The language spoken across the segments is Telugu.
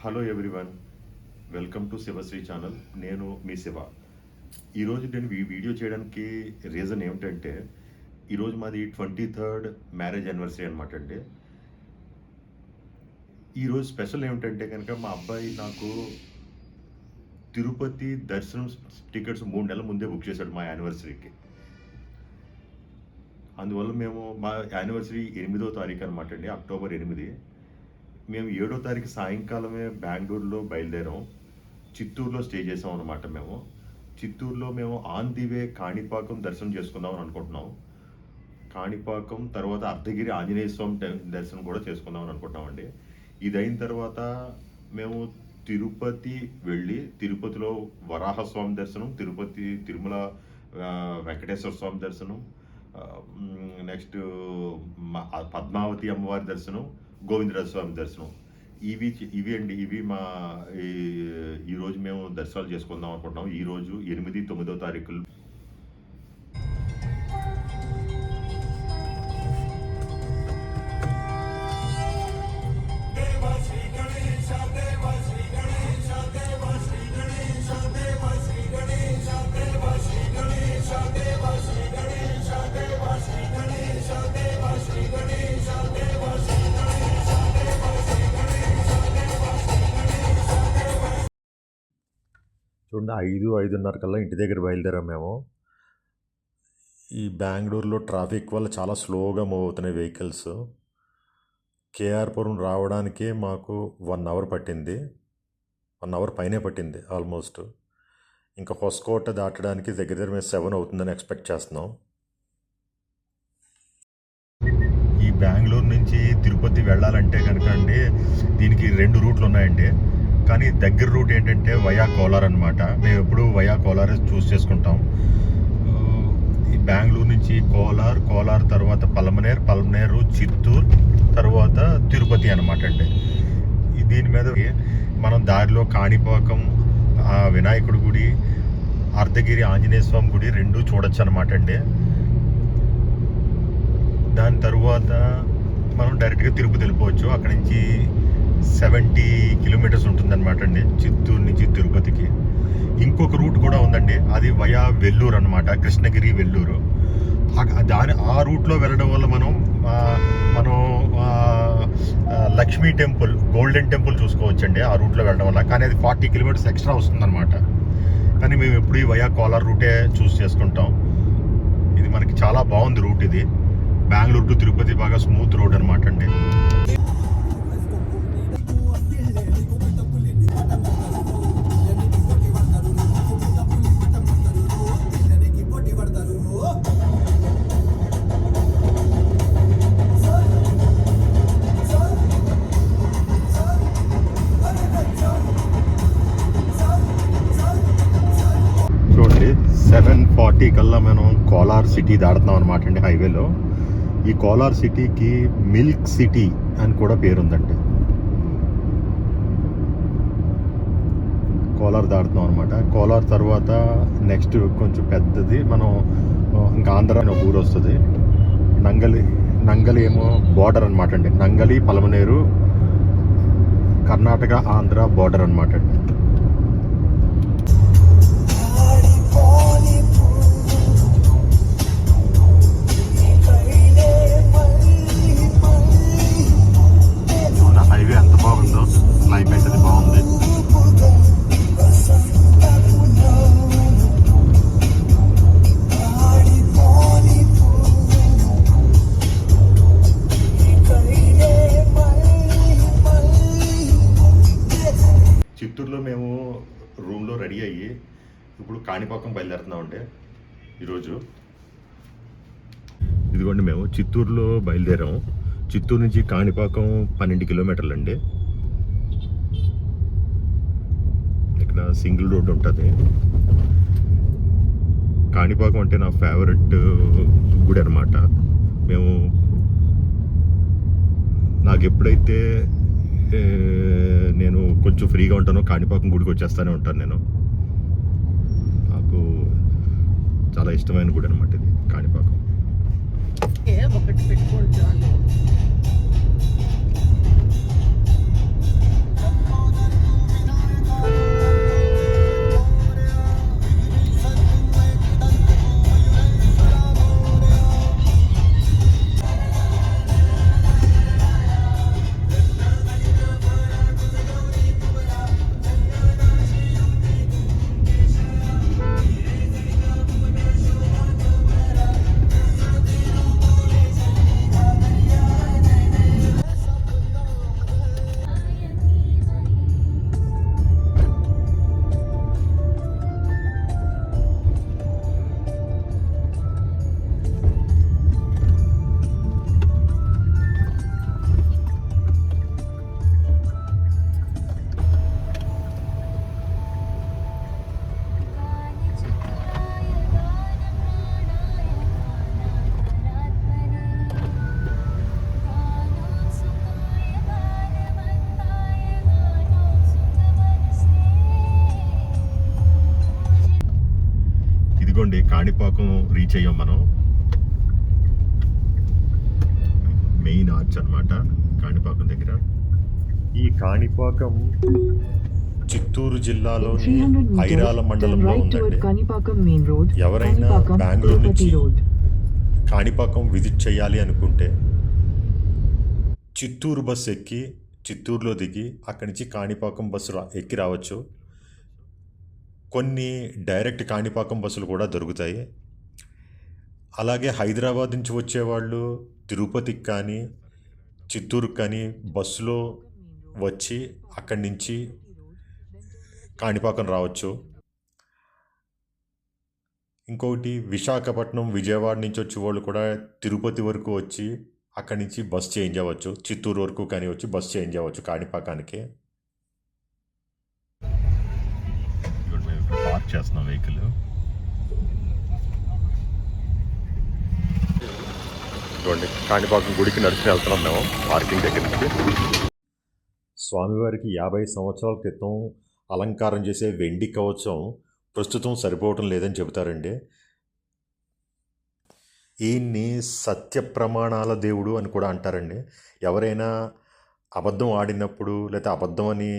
Hello everyone, welcome to Sivasri channel. నేను మీ శివ. ఈరోజు నేను ఈ వీడియో చేయడానికి రీజన్ ఏమిటంటే, ఈరోజు మాది 23rd మ్యారేజ్ యానివర్సరీ అనమాట అండి. ఈరోజు స్పెషల్ ఏమిటంటే కనుక మా అబ్బాయి నాకు తిరుపతి దర్శనం టికెట్స్ 3 నెలల ముందే బుక్ చేశాడు మా యానివర్సరీకి. అందువల్ల మేము మా యానివర్సరీ 8వ తారీఖు అనమాట అండి, అక్టోబర్ 8. మేము 7వ తారీఖు సాయంకాలమే బెంగళూరులో బయలుదేరాం. చిత్తూరులో స్టే చేసాం అనమాట. చిత్తూరులో మేము ఆన్ ది వే కాణిపాకం దర్శనం చేసుకుందామని అనుకుంటున్నాం. కాణిపాకం తర్వాత అర్ధగిరి ఆంజనేయ స్వామి దర్శనం కూడా చేసుకుందామని అనుకుంటున్నామండి. ఇది అయిన తర్వాత మేము తిరుపతి వెళ్ళి తిరుపతిలో వరాహస్వామి దర్శనం, తిరుమల వెంకటేశ్వర స్వామి దర్శనం, నెక్స్ట్ పద్మావతి అమ్మవారి దర్శనం, గోవిందరాజ స్వామి దర్శనం. ఇవి మా ఈరోజు మేము దర్శనాలు చేసుకుందాం అనుకుంటున్నాం. ఈరోజు 8, 9వ తారీఖులు. చూడండి, 5-5:30 కల్లా ఇంటి దగ్గర బయలుదేరాం మేము. ఈ బెంగళూరులో ట్రాఫిక్ వల్ల చాలా స్లోగా మూవ్ అవుతున్నాయి వెహికల్స్. కేఆర్పురం రావడానికే మాకు 1 అవర్ పట్టింది. 1 అవర్ పైనే పట్టింది ఆల్మోస్ట్. ఇంకా హొస్కోట దాటడానికి దగ్గర మేము 7 అవుతుందని ఎక్స్పెక్ట్ చేస్తున్నాం. ఈ బెంగళూరు నుంచి తిరుపతి వెళ్ళాలంటే కనుక అండి, దీనికి 2 రూట్లు ఉన్నాయండి. కానీ దగ్గర రూట్ ఏంటంటే వయా కోలార్ అనమాట. మేము ఎప్పుడు వయా కోలార్ చూస్ చేసుకుంటాం. ఈ బెంగళూరు నుంచి కోలార్ తర్వాత పల్మనేరు, చిత్తూరు, తర్వాత తిరుపతి అనమాట అండి. దీని మీద మనం దారిలో కాణిపాకం, వినాయకుడి గుడి, అర్ధగిరి ఆంజనేయ స్వామి గుడి 2 చూడొచ్చు అనమాట అండి. దాని తర్వాత మనం డైరెక్ట్గా తిరుపతి వెళ్ళిపోవచ్చు. అక్కడి నుంచి 70 కిలోమీటర్స్ ఉంటుందన్నమాట అండి చిత్తూరు నుంచి తిరుపతికి. ఇంకొక రూట్ కూడా ఉందండి, అది వయా వెల్లూరు అనమాట, కృష్ణగిరి వెల్లూరు. ఆ రూట్లో వెళ్ళడం వల్ల మనం లక్ష్మీ టెంపుల్, గోల్డెన్ టెంపుల్ చూసుకోవచ్చండి ఆ రూట్లో వెళ్ళడం వల్ల. కానీ అది 40 కిలోమీటర్స్ ఎక్స్ట్రా వస్తుందన్నమాట. కానీ మేము ఎప్పుడు ఈ వయా కోలార్ రూటే చూస్ చేసుకుంటాం. ఇది మనకి చాలా బాగుంది రూట్. ఇది బెంగళూరు టు తిరుపతి బాగా స్మూత్ రోడ్ అనమాట అండి. చూడండి, 7:40 కల్లా మనం కోలార్ సిటీ దాడుతున్నాం అనమాట అండి హైవేలో. ఈ కోలార్ సిటీకి మిల్క్ సిటీ అని కూడా పేరుందండి. కోలార్ దాడుతున్నాం అనమాట. కోలార్ తర్వాత నెక్స్ట్ కొంచెం పెద్దది మనం ఇంకా ఆంధ్ర అనే ఊరు వస్తుంది. నంగలి ఏమో బార్డర్ అనమాట అండి. నంగలి, పలమనేరు, కర్ణాటక ఆంధ్ర బార్డర్ అనమాట అండి. హైవే ఎంత బాగుందో, క్లైమేట్ అది బాగుంది. చిత్తూరులో మేము రూమ్లో రెడీ అయ్యి ఇప్పుడు కాణిపాకం బయలుదేరుతున్నామండి ఈరోజు. ఇదిగోండి, మేము చిత్తూరులో బయలుదేరాము. చిత్తూరు నుంచి కాణిపాకం 12 కిలోమీటర్లు అండి. ఇక్కడ సింగిల్ రోడ్ ఉంటుంది. కాణిపాకం అంటే నా ఫేవరెట్ గుడి అనమాట. నాకు ఎప్పుడైతే నేను కొంచెం ఫ్రీగా ఉంటానో కాణిపాకం గుడికి వచ్చేస్తూనే ఉంటాను నేను. నాకు చాలా ఇష్టమైన గుడి అనమాట ఇది కాణిపాకం. ఒకటి పెట్టుకోవచ్చు. ఇదిగోండి కాణిపాకం రీచ్ అయ్యాం మనం. మెయిన్ ఆర్చ్ అన్నమాట కాణిపాకం దగ్గర. ఈ కాణిపాకం చిత్తూరు జిల్లాలోని ఐరాల మండలంలో ఉందండి. ఎవరైనా బెంగళూరు నుంచి కాణిపాకం విజిట్ చేయాలి అనుకుంటే చిత్తూరు బస్సు ఎక్కి చిత్తూరులో దిగి అక్కడి నుంచి కాణిపాకం బస్సు ఎక్కి రావచ్చు. కొన్ని డైరెక్ట్ కాణిపాకం బస్సులు కూడా దొరుకుతాయి. అలాగే హైదరాబాద్ నుంచి వచ్చేవాళ్ళు తిరుపతికి కానీ చిత్తూరుకి కానీ బస్సులో వచ్చి అక్కడి నుంచి కాణిపాకం రావచ్చు. ఇంకొకటి విశాఖపట్నం విజయవాడ నుంచి వచ్చేవాళ్ళు కూడా తిరుపతి వరకు వచ్చి అక్కడి నుంచి బస్ చేంజ్ అవ్వచ్చు. చిత్తూరు వరకు కానీ వచ్చి బస్ చేంజ్ అవ్వచ్చు కాణిపాకానికి. పార్క్ చేస్తున్నాం వెహికల్. చూడండి కాణిపాకం గుడికి నడిచి వెళ్తున్నాం మేము పార్కింగ్ దగ్గర నుంచి. స్వామివారికి 50 సంవత్సరాల క్రితం అలంకారం చేసే వెండి కవచం ప్రస్తుతం సరిపోవటం లేదని చెబుతారండి. ఈయన్ని సత్య ప్రమాణాల దేవుడు అని కూడా అంటారండి. ఎవరైనా అబద్ధం ఆడినప్పుడు లేదా అబద్ధం అని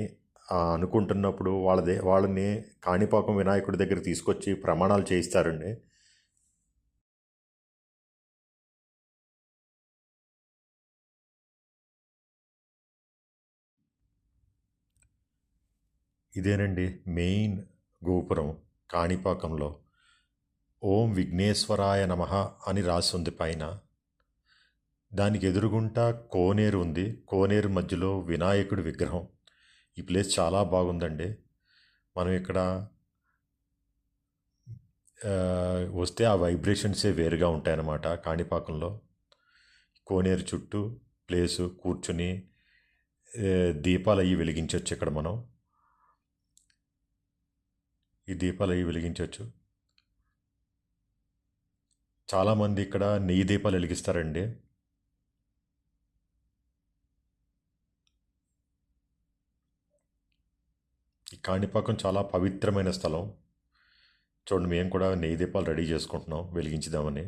అనుకుంటున్నప్పుడు వాళ్ళని కాణిపాకం వినాయకుడి దగ్గర తీసుకొచ్చి ప్రమాణాలు చేయిస్తారండి. ఇదేనండి మెయిన్ గోపురం కాణిపాకంలో. ఓం విఘ్నేశ్వరాయ నమః అని రాసి ఉంది పైన. దానికి ఎదురుగుంటా కోనేరు ఉంది. కోనేరు మధ్యలో వినాయకుడి విగ్రహం. ఈ ప్లేస్ చాలా బాగుందండి. మనం ఇక్కడ వస్తే ఆ వైబ్రేషన్సే వేరుగా ఉంటాయన్నమాట. కాణిపాకంలో కోనేరు చుట్టూ ప్లేసు కూర్చుని దీపాలు అవి వెలిగించవచ్చు. ఇక్కడ మనం ఈ దీపాలు అవి వెలిగించవచ్చు. చాలామంది ఇక్కడ నెయ్యి దీపాలు వెలిగిస్తారండి. ఈ కాణిపాకం చాలా పవిత్రమైన స్థలం. చూడండి మేము కూడా నెయ్యి దీపాలు రెడీ చేసుకుంటున్నాం వెలిగించుదామని.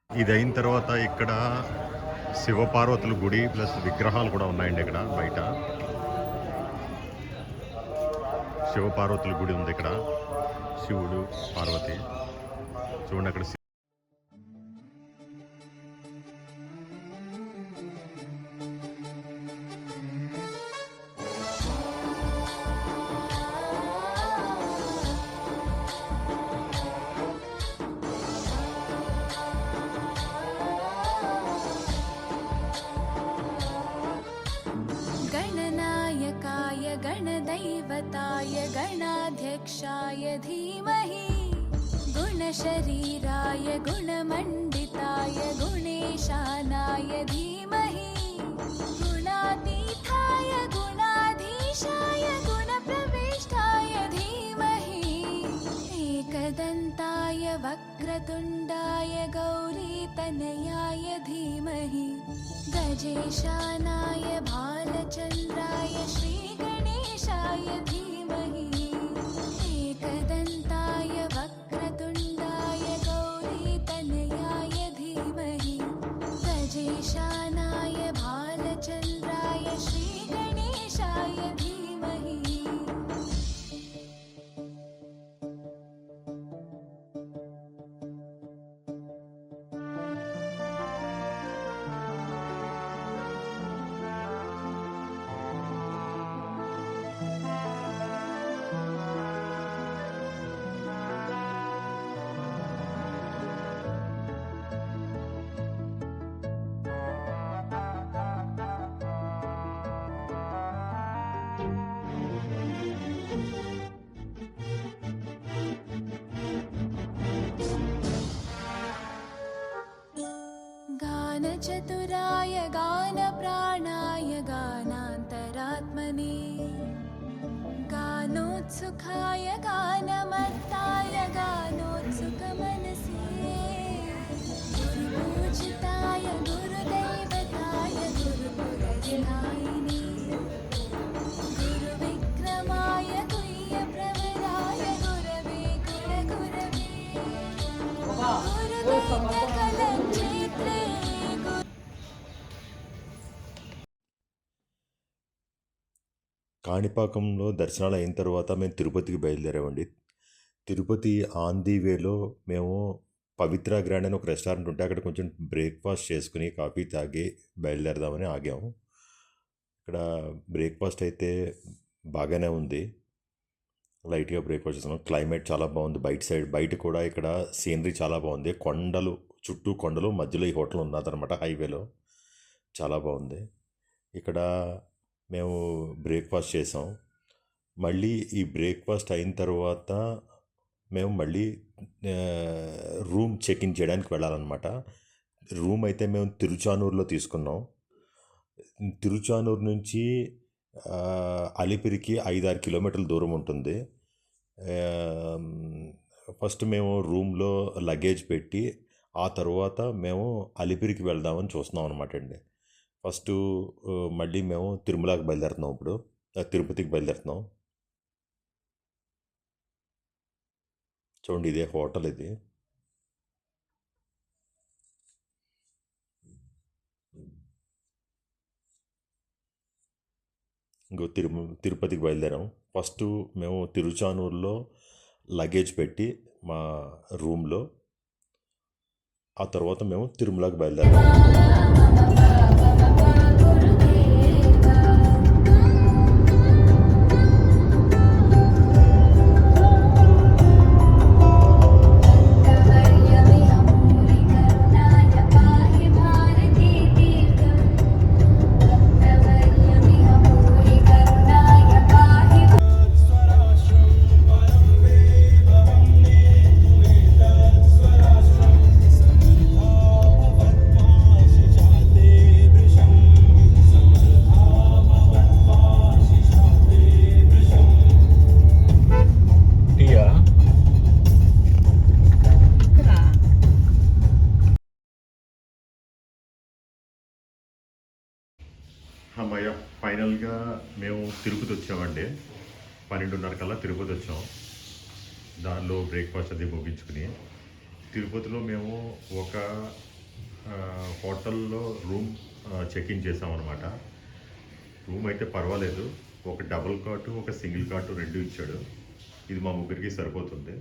ఇది అయిన తర్వాత ఇక్కడ శివపార్వతుల గుడి ప్లస్ విగ్రహాలు కూడా ఉన్నాయండి. ఇక్కడ బయట శివపార్వతుల గుడి ఉంది. ఇక్కడ శివుడు పార్వతి చూడండి. అక్కడ गणदैवताय गणाध्यक्षाय धीमहि गुणशरीराय गुणमण्डिताय गुणेशानाय धीमहि गुणातीताय गुणाधीशाय गुणप्रविष्टाय धीमहि एकदन्ताय वक्रतुण्डाय गौरीतनयाय धीमहि गजेशानाय भालचन्द्राय श्रीगणेशाय धीमहि एकदन्ताय वक्रतुण्डाय गौरीतनयाय धीमहि गजेशानाय भालचन्द्राय श्रीगणेशाय धीमहि गानचतुराय गानप्राणाय गानान्तरात्मने गानोत्सुकाय गानमत्ताय गानोत्सुकमनसे गुरुपूजिताय गुरुदैवताय गुरु కాణిపాకంలో దర్శనాలు అయిన తర్వాత మేము తిరుపతికి బయలుదేరామండి. తిరుపతి ఆన్ ది వేలో మేము పవిత్ర గ్రాండ్ అని ఒక రెస్టారెంట్ ఉంటే అక్కడ కొంచెం బ్రేక్ఫాస్ట్ చేసుకుని కాఫీ తాగి బయలుదేరదామని ఆగాము. ఇక్కడ బ్రేక్ఫాస్ట్ అయితే బాగానే ఉంది. లైట్గా బ్రేక్ఫాస్ట్ చేస్తున్నాం. క్లైమేట్ చాలా బాగుంది. బయట కూడా ఇక్కడ సీనరీ చాలా బాగుంది. కొండలు, చుట్టూ కొండలు, మధ్యలో ఈ హోటల్ ఉన్నదన్నమాట హైవేలో. చాలా బాగుంది. ఇక్కడ మేము బ్రేక్ఫాస్ట్ చేసాం. మళ్ళీ ఈ బ్రేక్ఫాస్ట్ అయిన తర్వాత మేము మళ్ళీ రూమ్ చెక్-ఇన్ చేయడానికి వెళ్ళాలన్నమాట. రూమ్ అయితే మేము తిరుచానూరులో తీసుకున్నాం. తిరుచానూరు నుంచి అలిపిరికి 5-6 కిలోమీటర్ల దూరం ఉంటుంది. ఫస్ట్ మేము రూమ్లో లగేజ్ పెట్టి ఆ తర్వాత మేము అలిపిరికి వెళ్దామని చూస్తున్నాం అనమాట అండి. ఫస్ట్ మళ్ళీ మేము తిరుమలకి బయలుదేరుతున్నాం. ఇప్పుడు తిరుపతికి బయలుదేరుతున్నాం. చూడండి, ఇదే హోటల్. ఇది ఇంకో తిరుపతికి బయలుదేరాం. ఫస్ట్ మేము తిరుచానూరులో లగేజ్ పెట్టి మా రూమ్లో, ఆ తర్వాత మేము తిరుమలకి బయలుదేరాం. అమ్మయ్య, ఫైనల్గా మేము తిరుపతి వచ్చామండి. 12:30 కల్లా తిరుపతి వచ్చాం. దానిలో బ్రేక్ఫాస్ట్ అది ముగించుకుని తిరుపతిలో మేము ఒక హోటల్లో రూమ్ చెక్-ఇన్ చేసామన్నమాట. రూమ్ అయితే పర్వాలేదు. ఒక డబుల్ కాటు, ఒక సింగిల్ కాటు 2 ఇచ్చాడు. ఇది మా ముగ్గురికి సరిపోతుంది.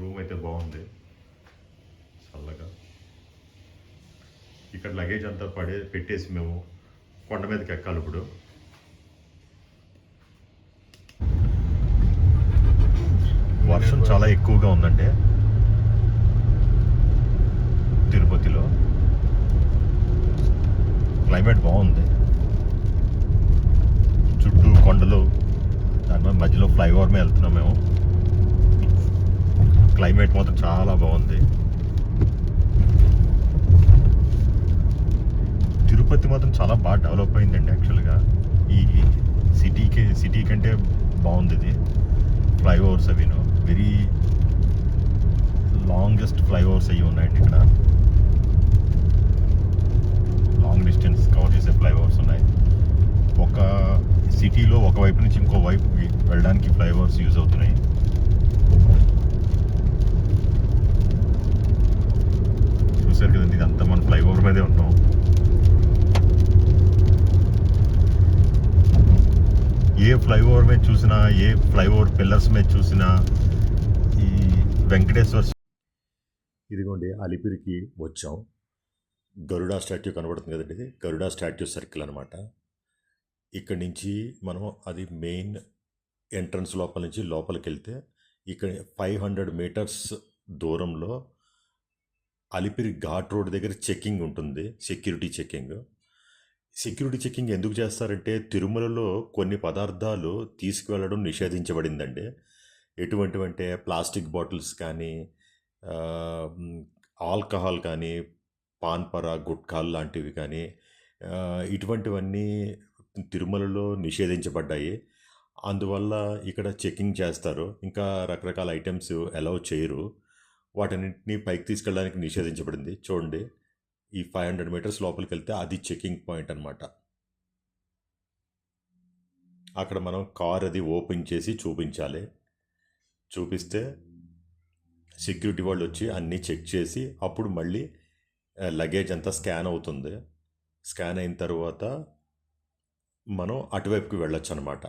రూమ్ అయితే బాగుంది, చల్లగా. ఇక్కడ లగేజ్ అంతా పెట్టేసి మేము కొండ మీదకి ఎక్కాలి. ఇప్పుడు వర్షం చాలా ఎక్కువగా ఉందండి తిరుపతిలో. క్లైమేట్ బాగుంది. చుట్టూ కొండలు, దాని మధ్యలో ఫ్లైఓవర్ మీద వెళ్తున్నాం మేము. క్లైమేట్ మాత్రం చాలా బాగుంది. తిరుపతి మాత్రం చాలా బాగా డెవలప్ అయిందండి. యాక్చువల్గా ఈ సిటీ కంటే బాగుంది ఇది. ఫ్లైఓవర్స్ అవిను వెరీ లాంగెస్ట్ ఫ్లైఓవర్స్ అవి ఉన్నాయండి. ఇక్కడ లాంగ్ డిస్టెన్స్ కవర్ చేసే ఫ్లైఓవర్స్ ఉన్నాయి. ఒక సిటీలో ఒక వైపు నుంచి ఇంకో వైపు వెళ్ళడానికి ఫ్లైఓవర్స్ యూజ్ అవుతున్నాయి. చూసారు కదండి, ఇదంతా మన ఫ్లైఓవర్ మీదే ఉన్నాం. ఏ ఫ్లైఓవర్ మీద చూసినా, ఏ ఫ్లైఓవర్ పిల్లర్స్ మీద చూసినా ఈ వెంకటేశ్వర. ఇదిగోండి, అలిపిరికి వచ్చాం. గరుడా స్టాట్యూ కనబడుతుంది కదండి, ఇది గరుడా స్టాట్యూ సర్కిల్ అనమాట. ఇక్కడి నుంచి మనం అది మెయిన్ ఎంట్రన్స్ లోపల నుంచి లోపలికి వెళ్తే ఇక్కడ 500 మీటర్స్ దూరంలో అలిపిరి ఘాట్ రోడ్ దగ్గర చెక్కింగ్ ఉంటుంది. సెక్యూరిటీ చెక్కింగ్ ఎందుకు చేస్తారంటే తిరుమలలో కొన్ని పదార్థాలు తీసుకువెళ్ళడం నిషేధించబడిందండి. ఎటువంటివంటే ప్లాస్టిక్ బాటిల్స్ కానీ, ఆల్కహాల్ కానీ, పాన్పరా, గుట్కాల్ లాంటివి కానీ, ఇటువంటివన్నీ తిరుమలలో నిషేధించబడ్డాయి. అందువల్ల ఇక్కడ చెక్కింగ్ చేస్తారు. ఇంకా రకరకాల ఐటమ్స్ అలౌ చేయరు. వాటన్నింటినీ పైకి తీసుకెళ్ళడానికి నిషేధించబడింది. చూడండి, ఈ 500 మీటర్స్ లోపలికి వెళ్తే అది చెక్కింగ్ పాయింట్ అనమాట. అక్కడ మనం కార్ అది ఓపెన్ చేసి చూపించాలి. చూపిస్తే సెక్యూరిటీ వాళ్ళు వచ్చి అన్నీ చెక్ చేసి అప్పుడు మళ్ళీ లగేజ్ అంతా స్కాన్ అవుతుంది. స్కాన్ అయిన తర్వాత మనం అటువైపుకి వెళ్ళొచ్చు అనమాట.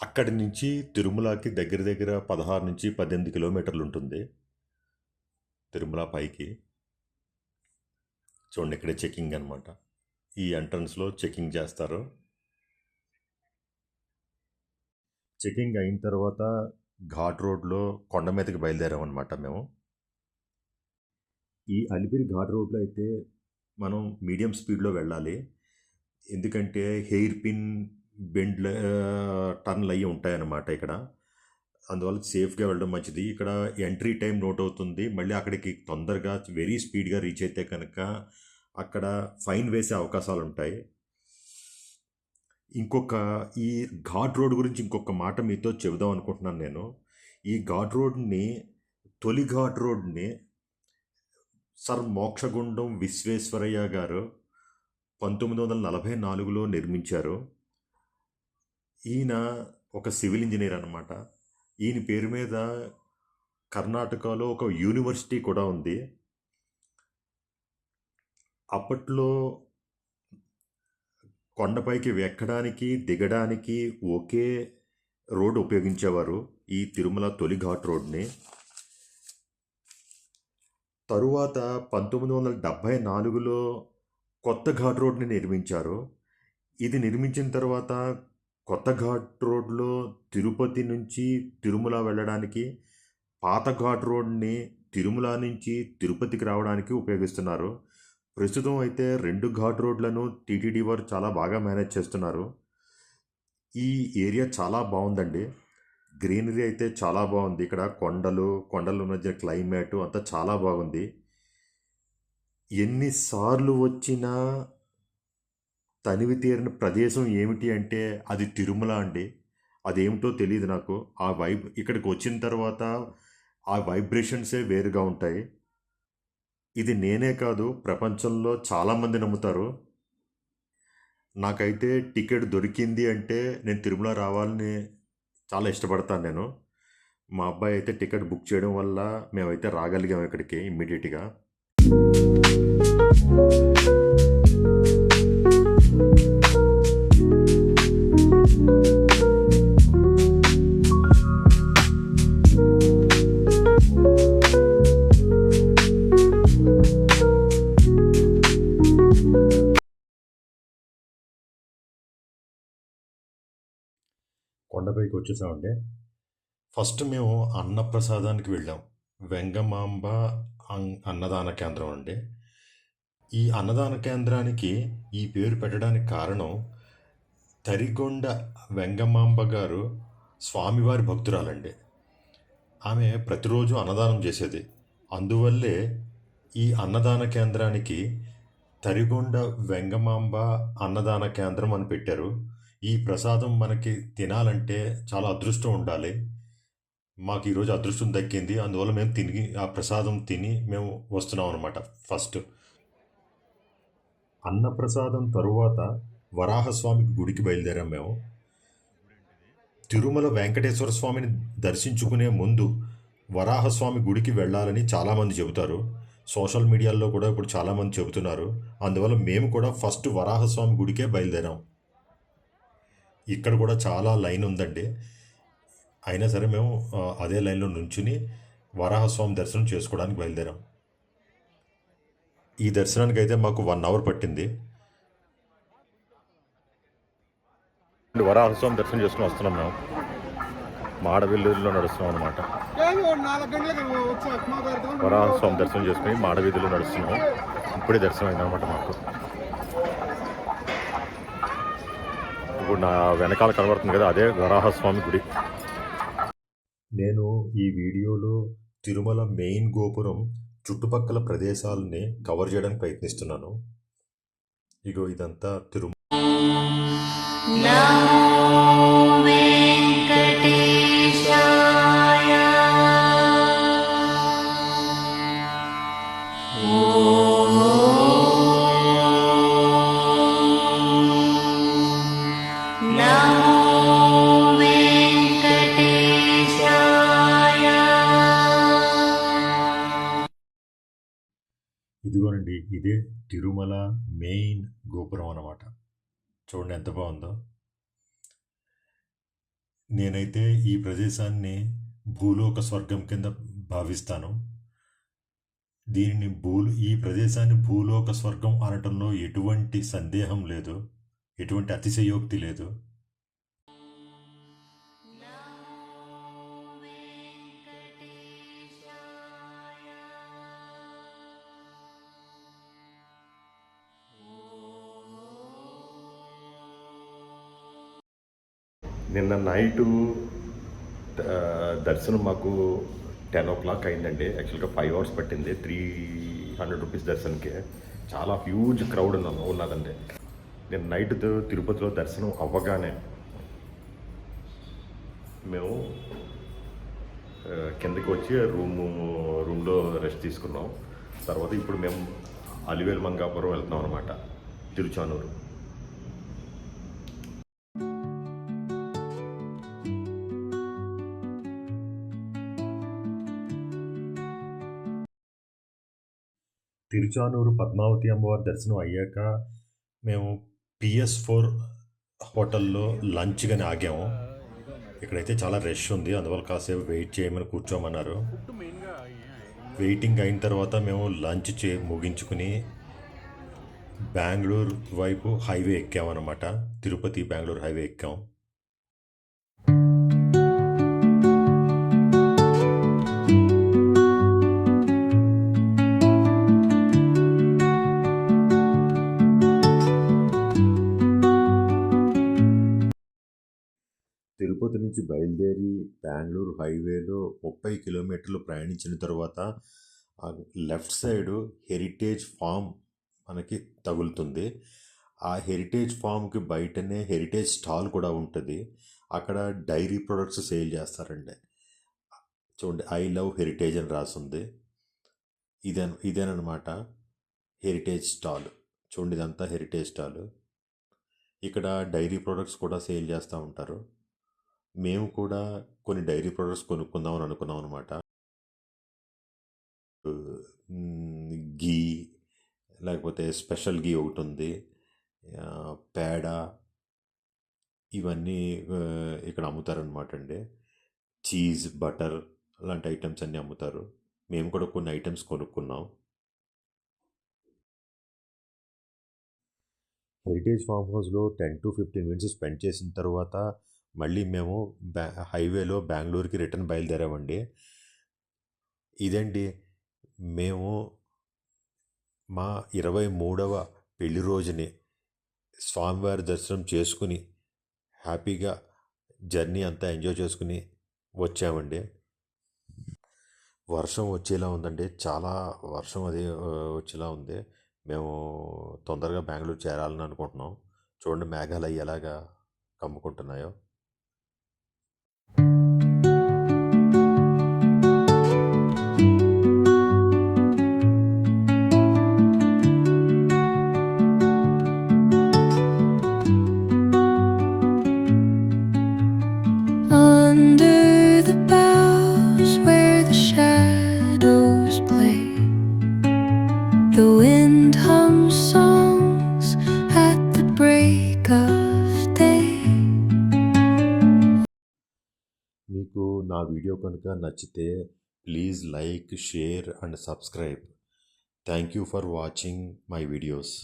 అక్కడి నుంచి తిరుమలకి దగ్గర దగ్గర 16 నుంచి 18 కిలోమీటర్లు ఉంటుంది. తిరుమల పైకి చూడండి, ఇక్కడే చెకింగ్ అనమాట. ఈ ఎంట్రన్స్లో చెకింగ్ చేస్తారు. చెకింగ్ అయిన తర్వాత ఘాట్ రోడ్లో కొండ మీదకి బయలుదేరామన్నమాట మేము. ఈ అలిపిరి ఘాట్ రోడ్లో అయితే మనం మీడియం స్పీడ్లో వెళ్ళాలి. ఎందుకంటే హెయిర్ పిన్ బెండ్ల టర్న్లు అయ్యి ఉంటాయన్నమాట ఇక్కడ. అందువల్ల సేఫ్గా వెళ్ళడం మంచిది. ఇక్కడ ఎంట్రీ టైం నోట్ అవుతుంది. మళ్ళీ అక్కడికి తొందరగా వెరీ స్పీడ్గా రీచ్ అయితే కనుక అక్కడ ఫైన్ వేసే అవకాశాలు ఉంటాయి. ఈ ఘాట్ రోడ్ గురించి ఇంకొక మాట మీతో చెబుదాం అనుకుంటున్నాను నేను. ఈ ఘాట్ రోడ్ని, తొలి ఘాట్ రోడ్ని సర్ మోక్షగుండం విశ్వేశ్వరయ్య గారు 1944లో నిర్మించారు. ఈయన ఒక సివిల్ ఇంజనీర్ అనమాట. ఈయన పేరు మీద కర్ణాటకలో ఒక యూనివర్సిటీ కూడా ఉంది. అప్పట్లో కొండపైకి ఎక్కడానికి దిగడానికి ఒకే రోడ్డు ఉపయోగించేవారు, ఈ తిరుమల తొలి ఘాట్ రోడ్ని. తరువాత 1974లో కొత్త ఘాట్ రోడ్ని నిర్మించారు. ఇది నిర్మించిన తర్వాత కొత్త ఘాట్ రోడ్లో తిరుపతి నుంచి తిరుమల వెళ్ళడానికి, పాత ఘాట్ రోడ్ని తిరుమల నుంచి తిరుపతికి రావడానికి ఉపయోగిస్తున్నారు. ప్రస్తుతం అయితే 2 ఘాట్ రోడ్లను టీటీడీ వారు చాలా బాగా మేనేజ్ చేస్తున్నారు. ఈ ఏరియా చాలా బాగుందండి. గ్రీనరీ అయితే చాలా బాగుంది. ఇక్కడ కొండల మధ్య క్లైమేటు అంతా చాలా బాగుంది. ఎన్నిసార్లు వచ్చినా తనివి తీరిన ప్రదేశం ఏమిటి అంటే అది తిరుమల అండి. అదేమిటో తెలియదు నాకు. ఆ వైబ్ ఇక్కడికి వచ్చిన తర్వాత ఆ వైబ్రేషన్సే వేరుగా ఉంటాయి. ఇది నేనే కాదు, ప్రపంచంలో చాలామంది నమ్ముతారు. నాకైతే టికెట్ దొరికింది అంటే నేను తిరుమల రావాలని చాలా ఇష్టపడతాను నేను. మా అబ్బాయి అయితే టికెట్ బుక్ చేయడం వల్ల మేమైతే రాగలిగాం ఇక్కడికి ఇమ్మీడియట్గా. కొండపైకి వచ్చేసామండి. ఫస్ట్ మేము అన్నప్రసాదానికి వెళ్ళాం. వెంగమాంబ అన్నదాన కేంద్రం అండి. ఈ అన్నదాన కేంద్రానికి ఈ పేరు పెట్టడానికి కారణం, తరిగొండ వెంగమాంబ గారు స్వామివారి భక్తురాలండి. ఆమె ప్రతిరోజు అన్నదానం చేసేది. అందువల్లే ఈ అన్నదాన కేంద్రానికి తరిగొండ వెంగమాంబ అన్నదాన కేంద్రం అని పెట్టారు. ఈ ప్రసాదం మనకి తినాలంటే చాలా అదృష్టం ఉండాలి. మాకు ఈరోజు అదృష్టం దక్కింది. అందువల్ల మేము ఆ ప్రసాదం తిని మేము వస్తున్నాం అనమాట. ఫస్ట్ అన్నప్రసాదం తరువాత వరాహస్వామి గుడికి బయలుదేరాం మేము. తిరుమల వెంకటేశ్వర స్వామిని దర్శించుకునే ముందు వరాహస్వామి గుడికి వెళ్ళాలని చాలామంది చెబుతారు. సోషల్ మీడియాలో కూడా ఇప్పుడు చాలామంది చెబుతున్నారు. అందువల్ల మేము కూడా ఫస్ట్ వరాహస్వామి గుడికే బయలుదేరాం. ఇక్కడ కూడా చాలా లైన్ ఉందండి. అయినా సరే మేము అదే లైన్లో నుంచుని వరాహస్వామి దర్శనం చేసుకోవడానికి బయలుదేరాం. ఈ దర్శనానికి అయితే మాకు 1 అవర్ పట్టింది. వరాహస్వామి దర్శనం చేసుకుని వస్తున్నాం మేము. మాడవీధుల్లో నడుస్తున్నాం అనమాట. వరాహస్వామి దర్శనం చేసుకుని మాడవీధుల్లో నడుస్తున్నాం. ఇప్పుడే దర్శనం అయిందనమాట మాకు. ఇప్పుడు నా వెనకాల కనబడుతుంది కదా, అదే వరాహస్వామి గుడి. నేను ఈ వీడియోలో తిరుమల మెయిన్ గోపురం చుట్టుపక్కల ప్రదేశాలని కవర్ చేయడానికి ప్రయత్నిస్తున్నాను. ఇగో ఇదంతా తిరుమల. ఇదిగోనండి, ఇదే తిరుమల మెయిన్ గోపురం అన్నమాట. చూడండి ఎంత బాగుందో. నేనైతే ఈ ప్రదేశాన్ని భూలోక స్వర్గం కింద భావిస్తాను. ఈ ప్రదేశాన్ని భూలోక స్వర్గం అనటంలో ఎటువంటి సందేహం లేదు, ఎటువంటి అతిశయోక్తి లేదు. నిన్న నైటు దర్శనం మాకు 10 o'clock అయిందండి. యాక్చువల్గా 5 hours పట్టింది. 300 రూపీస్ దర్శనంకి. చాలా హ్యూజ్ క్రౌడ్ ఉన్నదండి. నేను నైట్ తిరుపతిలో దర్శనం అవ్వగానే మేము కిందకి వచ్చి రూమ్లో రెస్ట్ తీసుకున్నాం. తర్వాత ఇప్పుడు మేము అలివేలు మంగాపురం వెళ్తున్నాం అనమాట, తిరుచానూరు. తిరుచానూరు పద్మావతి అమ్మవారి దర్శనం అయ్యాక మేము PS4 హోటల్లో లంచ్ కానీ ఆగాము. ఇక్కడైతే చాలా రష్ ఉంది, అందువల్ల కాసేపు వెయిట్ చేయమని కూర్చోమన్నారు. వెయిటింగ్ అయిన తర్వాత మేము లంచ్ ముగించుకుని బెంగళూరు వైపు హైవే ఎక్కామన్నమాట. తిరుపతి బెంగళూరు హైవే ఎక్కాం. తిరుపతి నుంచి బయలుదేరి బెంగళూరు హైవేలో 30 కిలోమీటర్లు ప్రయాణించిన తర్వాత లెఫ్ట్ సైడు హెరిటేజ్ ఫామ్ మనకి తగులుతుంది. ఆ హెరిటేజ్ ఫామ్కి బయటనే హెరిటేజ్ స్టాల్ కూడా ఉంటుంది. అక్కడ డైరీ ప్రొడక్ట్స్ సేల్ చేస్తారండి. చూడండి, ఐ లవ్ హెరిటేజ్ అని రాసింది. ఇదేనమాట హెరిటేజ్ స్టాల్. చూడండి, ఇదంతా హెరిటేజ్ స్టాల్. ఇక్కడ డైరీ ప్రొడక్ట్స్ కూడా సేల్ చేస్తూ ఉంటారు. మేము కూడా కొన్ని డైరీ ప్రొడక్ట్స్ కొనుక్కుందామని అనుకున్నాం అనమాట. గీ, లేకపోతే స్పెషల్ గీ ఒకటి ఉంది, పేడ, ఇవన్నీ ఇక్కడ అమ్ముతారనమాట అండి. చీజ్, బటర్ అలాంటి ఐటమ్స్ అన్నీ అమ్ముతారు. మేము కూడా కొన్ని ఐటమ్స్ కొనుక్కున్నాం. హెరిటేజ్ ఫామ్ హౌస్లో 10 to 15 minutes స్పెండ్ చేసిన తర్వాత మళ్ళీ మేము హైవేలో బెంగళూరుకి రిటర్న్ బయలుదేరామండి. ఇదండి, మేము మా 23వ పెళ్లి రోజుని స్వామివారి దర్శనం చేసుకుని హ్యాపీగా జర్నీ అంతా ఎంజాయ్ చేసుకుని వచ్చామండి. వర్షం వచ్చేలా ఉందండి, చాలా వర్షం వచ్చేలా ఉంది. మేము తొందరగా బెంగళూరు చేరాలని అనుకుంటున్నాం. చూడండి, మేఘాలు అవి ఎలాగా కమ్ముకుంటున్నాయో. Under the boughs where the shadows play, the wind hums songs at the break of day. మీకు నా వీడియో కనుక నచ్చితే please like, share and subscribe. Thank you for watching my videos.